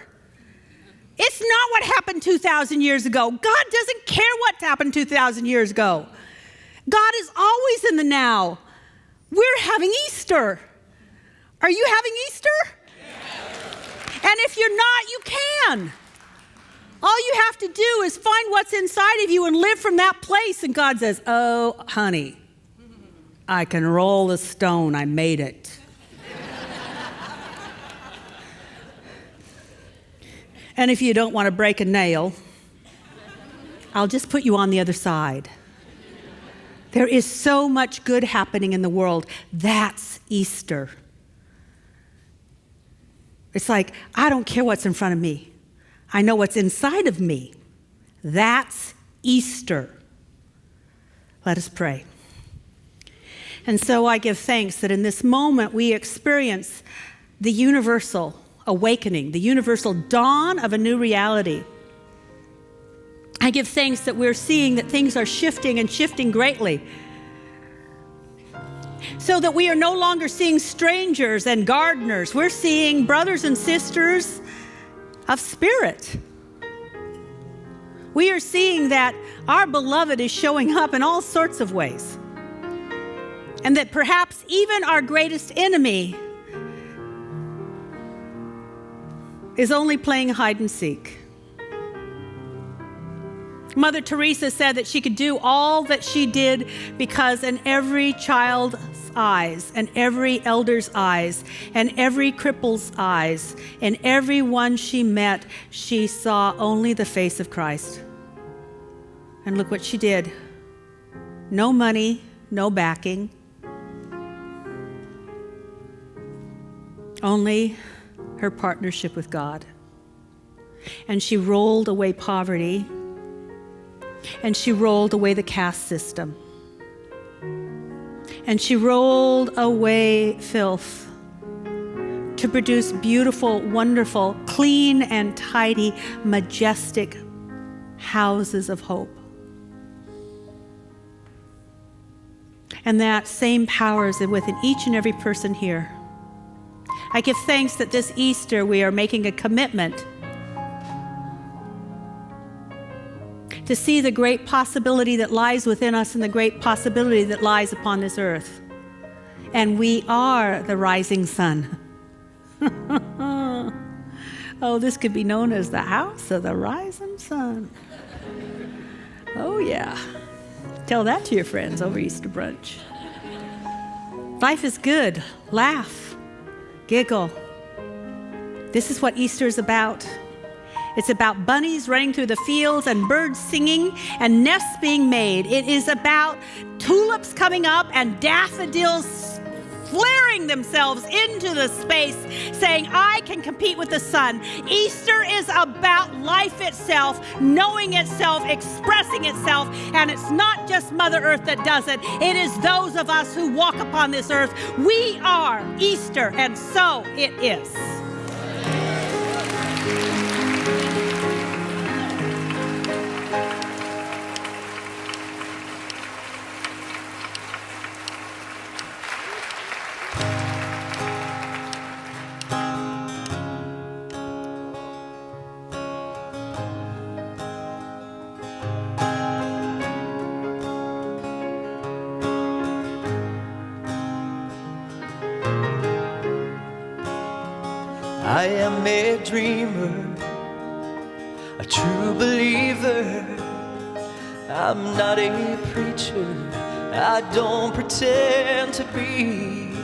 It's not what happened 2,000 years ago. God doesn't care what happened 2,000 years ago. God is always in the now. We're having Easter. Are you having Easter? Yes. And if you're not, you can. All you have to do is find what's inside of you and live from that place. And God says, oh, honey, I can roll the stone. I made it. And if you don't want to break a nail, I'll just put you on the other side. There is so much good happening in the world. That's Easter. It's like, I don't care what's in front of me. I know what's inside of me. That's Easter. Let us pray. And so I give thanks that in this moment we experience the universal awakening, the universal dawn of a new reality. I give thanks that we're seeing that things are shifting and shifting greatly, so that we are no longer seeing strangers and gardeners. We're seeing brothers and sisters of spirit. We are seeing that our beloved is showing up in all sorts of ways, and that perhaps even our greatest enemy is only playing hide and seek. Mother Teresa said that she could do all that she did because in every child's eyes, and every elder's eyes, and every cripple's eyes, and every one she met, she saw only the face of Christ. And look what she did. No money, no backing. Only her partnership with God. And she rolled away poverty, and she rolled away the caste system, and she rolled away filth to produce beautiful, wonderful, clean and tidy, majestic houses of hope. And that same power is within each and every person here. I give thanks that this Easter we are making a commitment to see the great possibility that lies within us and the great possibility that lies upon this earth. And we are the rising sun. Oh, this could be known as the house of the rising sun. Oh, yeah. Tell that to your friends over Easter brunch. Life is good. Laugh. Giggle. This is what Easter is about. It's about bunnies running through the fields and birds singing and nests being made. It is about tulips coming up and daffodils flaring themselves into the space, saying, I can compete with the sun. Easter is about life itself, knowing itself, expressing itself, and it's not just Mother Earth that does it. It is those of us who walk upon this earth. We are Easter, and so it is. I am a dreamer, a true believer. I'm not a preacher, I don't pretend to be.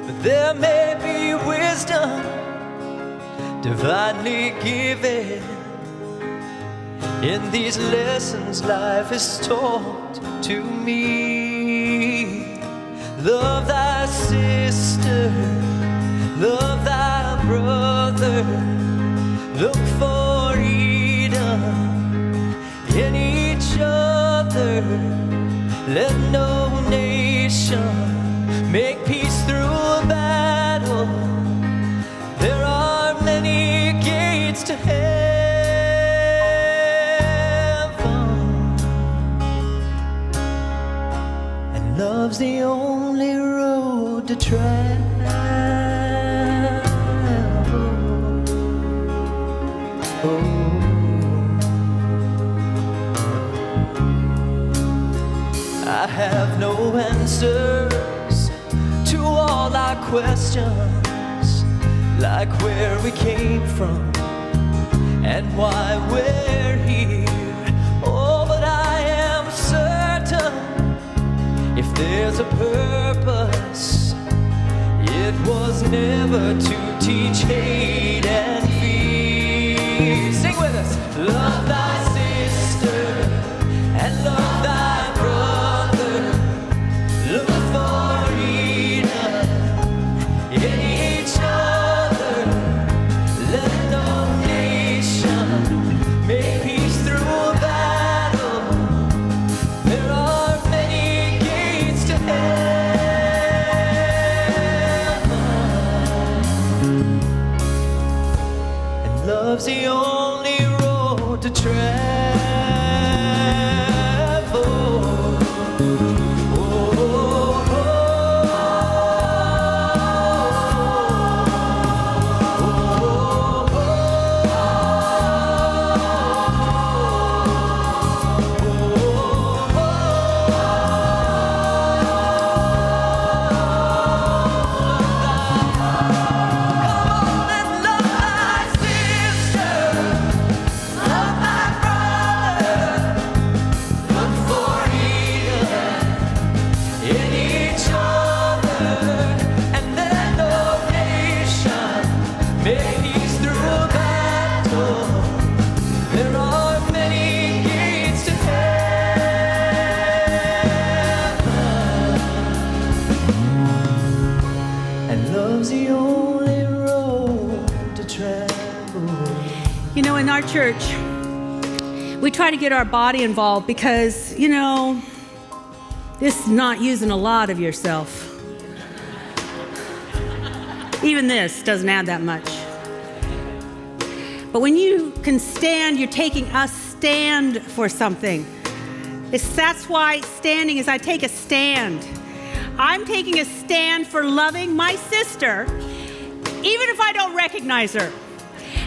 But there may be wisdom divinely given in these lessons life has taught to me. Love thy sister, love thy brother, look for Eden in each other. Let no nation make peace through a battle. There are many gates to heaven, and love's the only road to travel. I have no answers to all our questions, like where we came from and why we're here. Oh, but I am certain if there's a purpose, it was never to teach hate and fear. Sing with us. Love thy sister and love thy brother. Look for Eden in each other. Let no nation make peace through a battle. There are many gates to heaven, and love's the only road to travel. You know, in our church, we try to get our body involved because, you know, this is not using a lot of yourself. Even this doesn't add that much. But when you can stand, you're taking a stand for something. That's why standing is I take a stand. I'm taking a stand for loving my sister, even if I don't recognize her.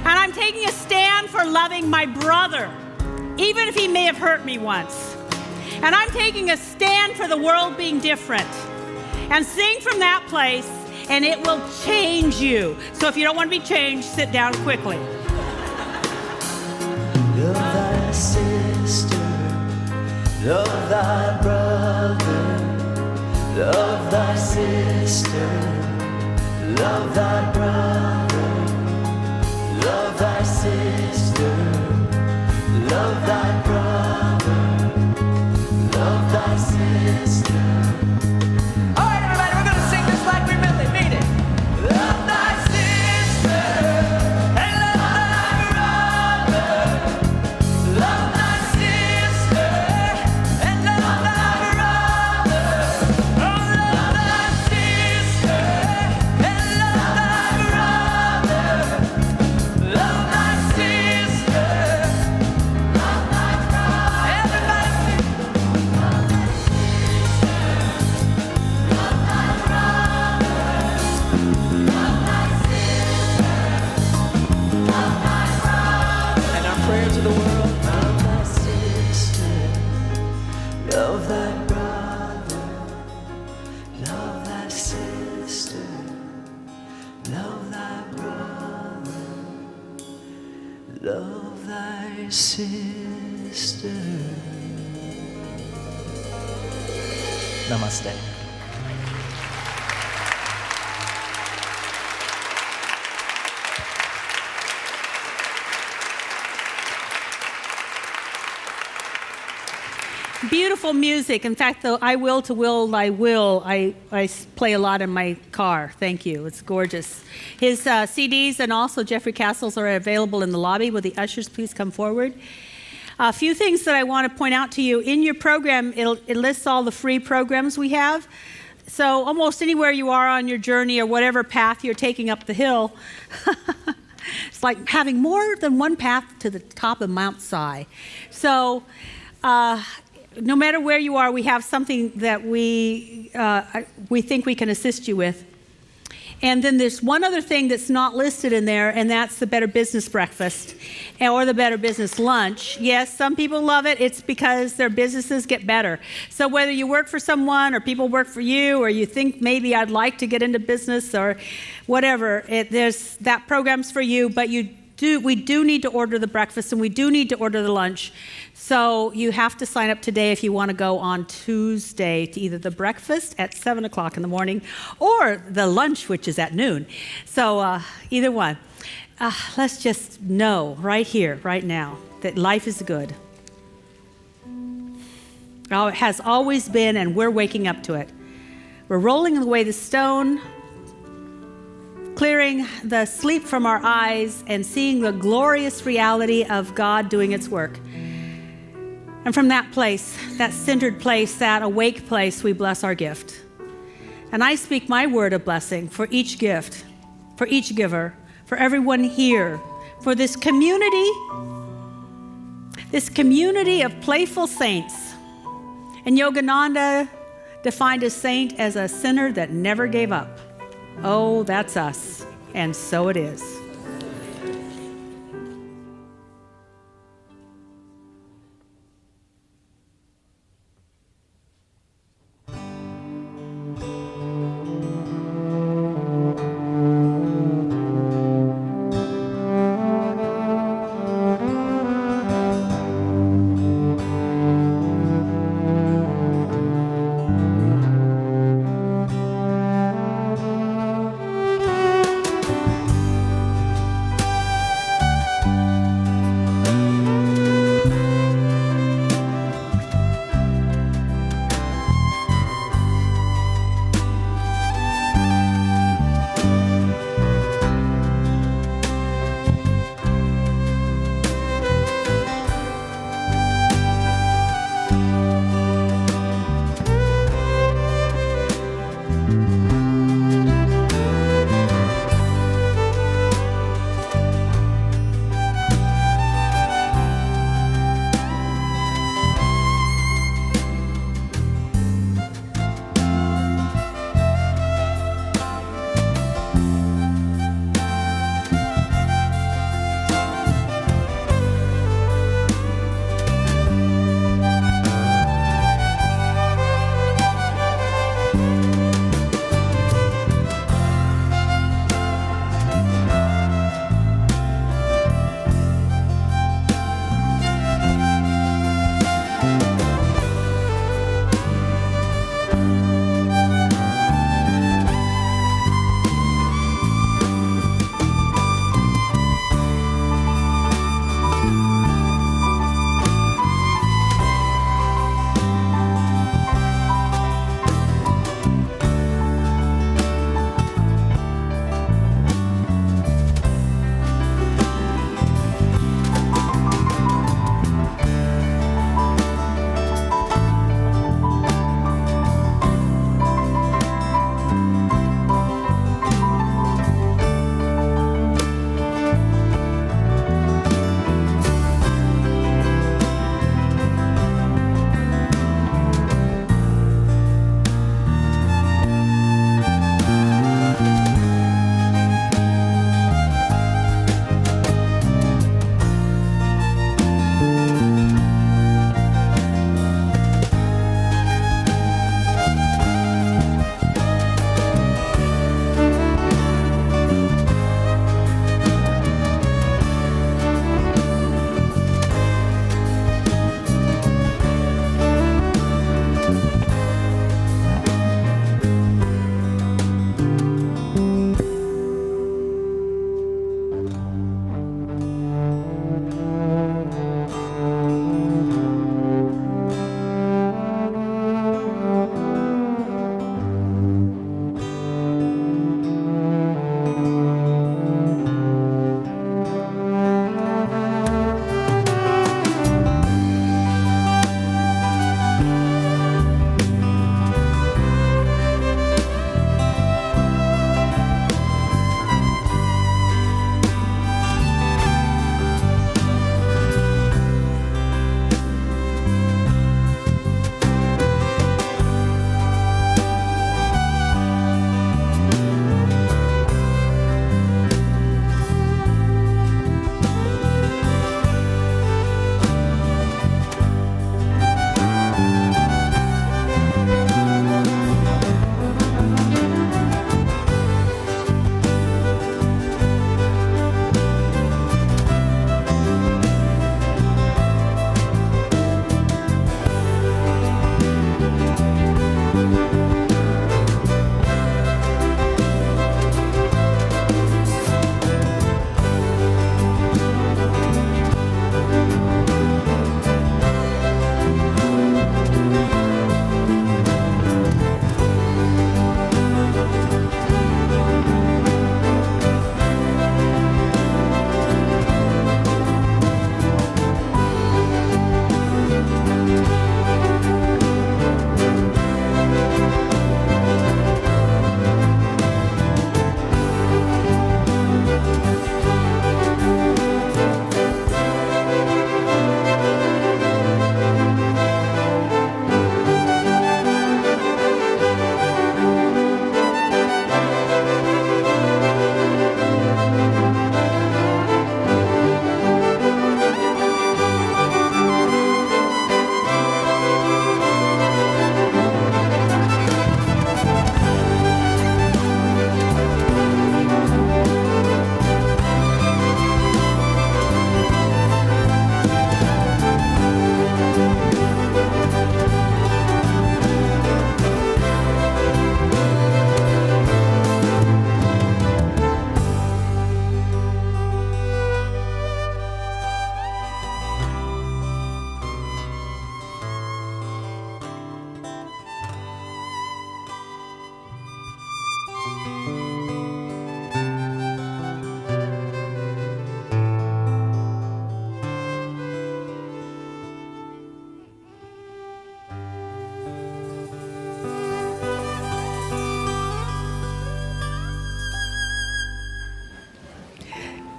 And I'm taking a stand for loving my brother, even if he may have hurt me once. And I'm taking a stand for the world being different. And sing from that place, and it will change you. So if you don't want to be changed, sit down quickly. Love thy sister, love thy brother, love thy sister, love thy brother, love thy sister, love thy brother, love thy sister. All right, everybody, we're gonna sing this Love thy brother, love thy sister. Namaste. Beautiful music. In fact, the I will to will thy will, I play a lot in my car. Thank you. It's gorgeous. His CDs and also Jeffrey Castle's are available in the lobby. Will the ushers please come forward? A few things that I want to point out to you. In your program, it lists all the free programs we have. So almost anywhere you are on your journey or whatever path you're taking up the hill, it's like having more than one path to the top of Mount Si. So no matter where you are, we have something that we think we can assist you with. And then there's one other thing that's not listed in there, and that's the Better Business Breakfast or the Better Business Lunch. Yes, some people love it. It's because their businesses get better. So whether you work for someone or people work for you, or you think maybe I'd like to get into business or whatever, there's that program's for you, but we do need to order the breakfast and we do need to order the lunch. So you have to sign up today if you want to go on Tuesday to either the breakfast at 7 o'clock in the morning or the lunch, which is at noon. So either one. Let's just know right here, right now, that life is good. Oh, it has always been, and we're waking up to it. We're rolling away the stone, clearing the sleep from our eyes, and seeing the glorious reality of God doing its work. And from that place, that centered place, that awake place, we bless our gift. And I speak my word of blessing for each gift, for each giver, for everyone here, for this community of playful saints. And Yogananda defined a saint as a sinner that never gave up. Oh, that's us. And so it is.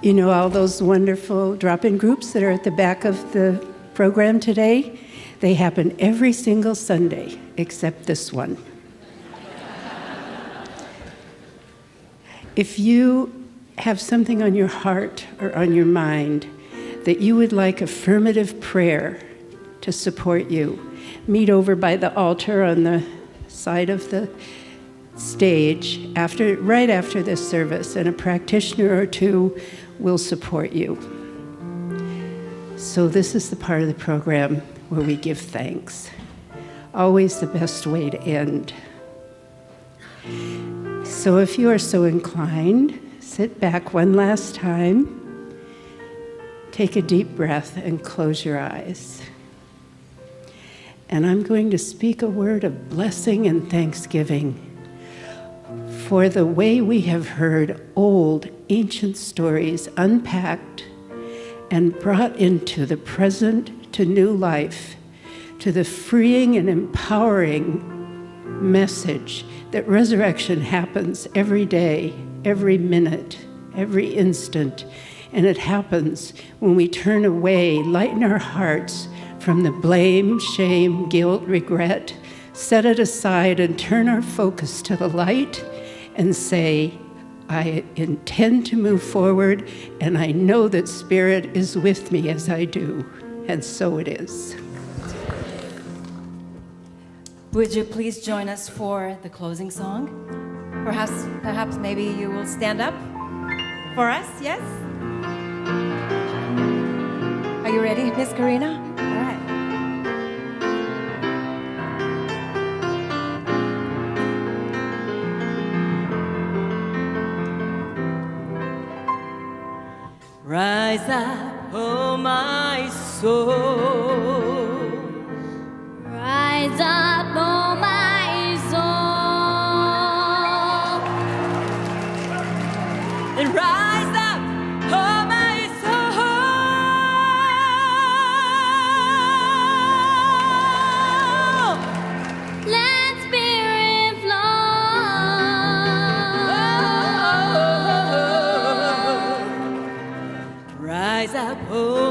You know, all those wonderful drop-in groups that are at the back of the program today, they happen every single Sunday, except this one. If you have something on your heart or on your mind that you would like affirmative prayer to support you, meet over by the altar on the side of the stage right after this service, and a practitioner or two will support you. So this is the part of the program where we give thanks. Always the best way to end. So if you are so inclined, sit back one last time, take a deep breath, and close your eyes. And I'm going to speak a word of blessing and thanksgiving for the way we have heard old, ancient stories unpacked and brought into the present to new life, to the freeing and empowering message that resurrection happens every day, every minute, every instant. And it happens when we turn away, lighten our hearts from the blame, shame, guilt, regret, set it aside and turn our focus to the light and say, I intend to move forward, and I know that Spirit is with me as I do. And so it is. Would you please join us for the closing song? Perhaps maybe you will stand up for us, yes? Are you ready, Miss Karina? All right. Rise up, oh my soul. Rise up, oh my soul. And rise up, oh my soul. Let spirit flow. Rise up, oh